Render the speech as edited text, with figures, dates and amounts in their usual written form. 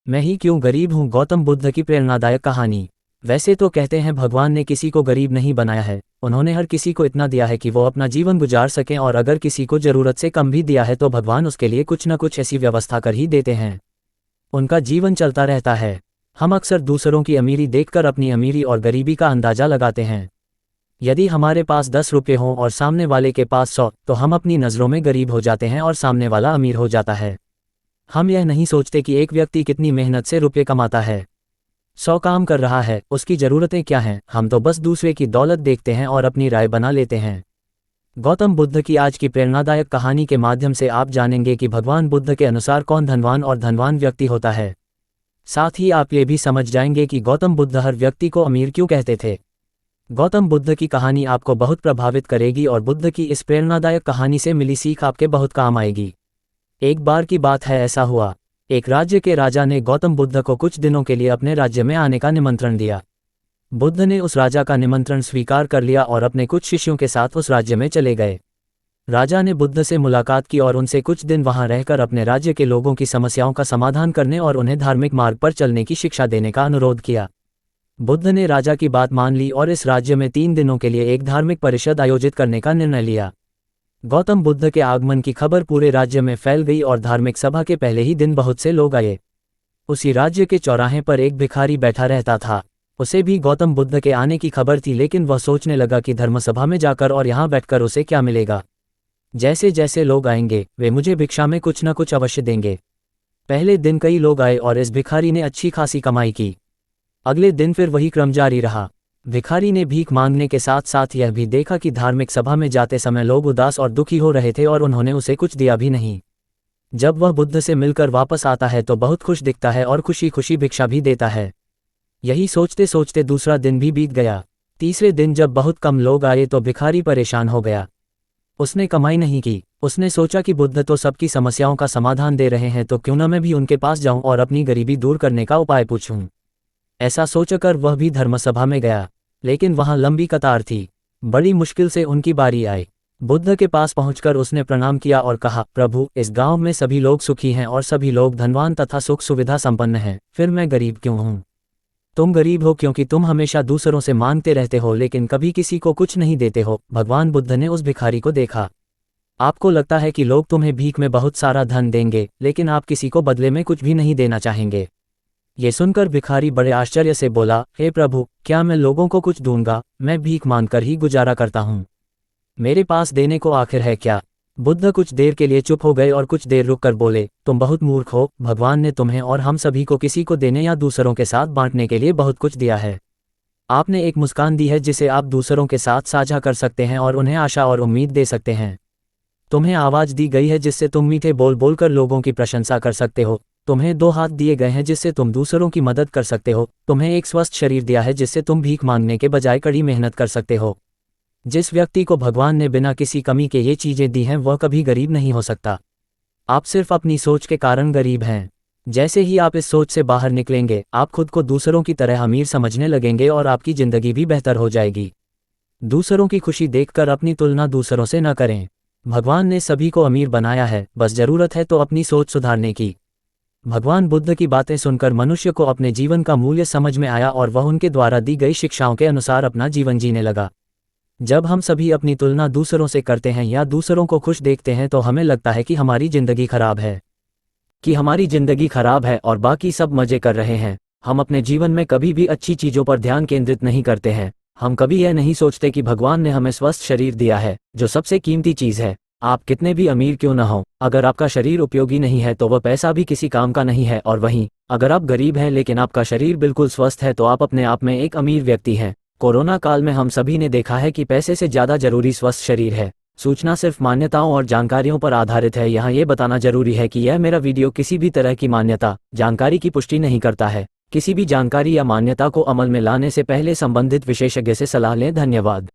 मैं ही क्यों गरीब हूँ। गौतम बुद्ध की प्रेरणादायक कहानी। वैसे तो कहते हैं भगवान ने किसी को गरीब नहीं बनाया है, उन्होंने हर किसी को इतना दिया है कि वो अपना जीवन गुजार सकें, और अगर किसी को ज़रूरत से कम भी दिया है तो भगवान उसके लिए कुछ न कुछ ऐसी व्यवस्था कर ही देते हैं, उनका जीवन चलता रहता है। हम अक्सर दूसरों की अमीरी देखकर अपनी अमीरी और गरीबी का अंदाज़ा लगाते हैं। यदि हमारे पास 10 रुपये हों और सामने वाले के पास 100, तो हम अपनी नज़रों में गरीब हो जाते हैं और सामने वाला अमीर हो जाता है। हम यह नहीं सोचते कि एक व्यक्ति कितनी मेहनत से रुपये कमाता है, 100 काम कर रहा है, उसकी ज़रूरतें क्या हैं। हम तो बस दूसरे की दौलत देखते हैं और अपनी राय बना लेते हैं। गौतम बुद्ध की आज की प्रेरणादायक कहानी के माध्यम से आप जानेंगे कि भगवान बुद्ध के अनुसार कौन धनवान और धनवान व्यक्ति होता है। साथ ही आप ये भी समझ जाएंगे कि गौतम बुद्ध हर व्यक्ति को अमीर क्यों कहते थे। गौतम बुद्ध की कहानी आपको बहुत प्रभावित करेगी और बुद्ध की इस प्रेरणादायक कहानी से मिली सीख आपके बहुत काम आएगी। एक बार की बात है, ऐसा हुआ, एक राज्य के राजा ने गौतम बुद्ध को कुछ दिनों के लिए अपने राज्य में आने का निमंत्रण दिया। बुद्ध ने उस राजा का निमंत्रण स्वीकार कर लिया और अपने कुछ शिष्यों के साथ उस राज्य में चले गए। राजा ने बुद्ध से मुलाकात की और उनसे कुछ दिन वहां रहकर अपने राज्य के लोगों की समस्याओं का समाधान करने और उन्हें धार्मिक मार्ग पर चलने की शिक्षा देने का अनुरोध किया। बुद्ध ने राजा की बात मान ली और इस राज्य में 3 दिनों के लिए एक धार्मिक परिषद आयोजित करने का निर्णय लिया। गौतम बुद्ध के आगमन की खबर पूरे राज्य में फैल गई और धार्मिक सभा के पहले ही दिन बहुत से लोग आए। उसी राज्य के चौराहे पर एक भिखारी बैठा रहता था। उसे भी गौतम बुद्ध के आने की खबर थी, लेकिन वह सोचने लगा कि धर्मसभा में जाकर और यहाँ बैठकर उसे क्या मिलेगा। जैसे जैसे लोग आएंगे वे मुझे भिक्षा में कुछ न कुछ अवश्य देंगे। पहले दिन कई लोग आए और इस भिखारी ने अच्छी खासी कमाई की। अगले दिन फिर वही क्रम जारी रहा। भिखारी ने भीख मांगने के साथ साथ यह भी देखा कि धार्मिक सभा में जाते समय लोग उदास और दुखी हो रहे थे और उन्होंने उसे कुछ दिया भी नहीं। जब वह बुद्ध से मिलकर वापस आता है तो बहुत खुश दिखता है और खुशी खुशी भिक्षा भी देता है। यही सोचते सोचते दूसरा दिन भी बीत गया। तीसरे दिन जब बहुत कम लोग आए तो भिखारी परेशान हो गया। उसने कमाई नहीं की। उसने सोचा कि बुद्ध तो सबकी समस्याओं का समाधान दे रहे हैं, तो क्यों न मैं भी उनके पास जाऊं और अपनी गरीबी दूर करने का उपाय पूछूं। ऐसा सोचकर वह भी धर्मसभा में गया, लेकिन वहां लंबी कतार थी। बड़ी मुश्किल से उनकी बारी आई। बुद्ध के पास पहुंचकर उसने प्रणाम किया और कहा, प्रभु, इस गांव में सभी लोग सुखी हैं और सभी लोग धनवान तथा सुख सुविधा संपन्न हैं, फिर मैं गरीब क्यों हूं? तुम गरीब हो क्योंकि तुम हमेशा दूसरों से मांगते रहते हो लेकिन कभी किसी को कुछ नहीं देते हो। भगवान बुद्ध ने उस भिखारी को देखा। आपको लगता है कि लोग तुम्हें भीख में बहुत सारा धन देंगे, लेकिन आप किसी को बदले में कुछ भी नहीं देना चाहेंगे। ये सुनकर भिखारी बड़े आश्चर्य से बोला, हे प्रभु, क्या मैं लोगों को कुछ दूंगा? मैं भीख मांगकर ही गुजारा करता हूँ, मेरे पास देने को आखिर है क्या? बुद्ध कुछ देर के लिए चुप हो गए और कुछ देर रुककर बोले, तुम बहुत मूर्ख हो। भगवान ने तुम्हें और हम सभी को किसी को देने या दूसरों के साथ बांटने के लिए बहुत कुछ दिया है। आपने एक मुस्कान दी है जिसे आप दूसरों के साथ साझा कर सकते हैं और उन्हें आशा और उम्मीद दे सकते हैं। तुम्हें आवाज़ दी गई है जिससे तुम मीठे बोल बोलकर लोगों की प्रशंसा कर सकते हो। तुम्हें 2 हाथ दिए गए हैं जिससे तुम दूसरों की मदद कर सकते हो। तुम्हें एक स्वस्थ शरीर दिया है जिससे तुम भीख मांगने के बजाय कड़ी मेहनत कर सकते हो। जिस व्यक्ति को भगवान ने बिना किसी कमी के ये चीज़ें दी हैं वह कभी गरीब नहीं हो सकता। आप सिर्फ अपनी सोच के कारण गरीब हैं। जैसे ही आप इस सोच से बाहर निकलेंगे, आप खुद को दूसरों की तरह अमीर समझने लगेंगे और आपकी ज़िंदगी भी बेहतर हो जाएगी। दूसरों की खुशी देखकर अपनी तुलना दूसरों से न करें। भगवान ने सभी को अमीर बनाया है, बस ज़रूरत है तो अपनी सोच सुधारने की। भगवान बुद्ध की बातें सुनकर मनुष्य को अपने जीवन का मूल्य समझ में आया और वह उनके द्वारा दी गई शिक्षाओं के अनुसार अपना जीवन जीने लगा। जब हम सभी अपनी तुलना दूसरों से करते हैं या दूसरों को खुश देखते हैं तो हमें लगता है कि हमारी ज़िंदगी खराब है और बाकी सब मज़े कर रहे हैं। हम अपने जीवन में कभी भी अच्छी चीज़ों पर ध्यान केंद्रित नहीं करते हैं। हम कभी यह नहीं सोचते कि भगवान ने हमें स्वस्थ शरीर दिया है, जो सबसे कीमती चीज़ है। आप कितने भी अमीर क्यों न हो, अगर आपका शरीर उपयोगी नहीं है तो वह पैसा भी किसी काम का नहीं है। और वहीं अगर आप गरीब हैं लेकिन आपका शरीर बिल्कुल स्वस्थ है तो आप अपने आप में एक अमीर व्यक्ति हैं। कोरोना काल में हम सभी ने देखा है कि पैसे से ज़्यादा जरूरी स्वस्थ शरीर है। सूचना सिर्फ मान्यताओं और जानकारियों पर आधारित है। यहाँ ये बताना जरूरी है कि यह मेरा वीडियो किसी भी तरह की मान्यता, जानकारी की पुष्टि नहीं करता है। किसी भी जानकारी या मान्यता को अमल में लाने से पहले संबंधित विशेषज्ञ से सलाह लें। धन्यवाद।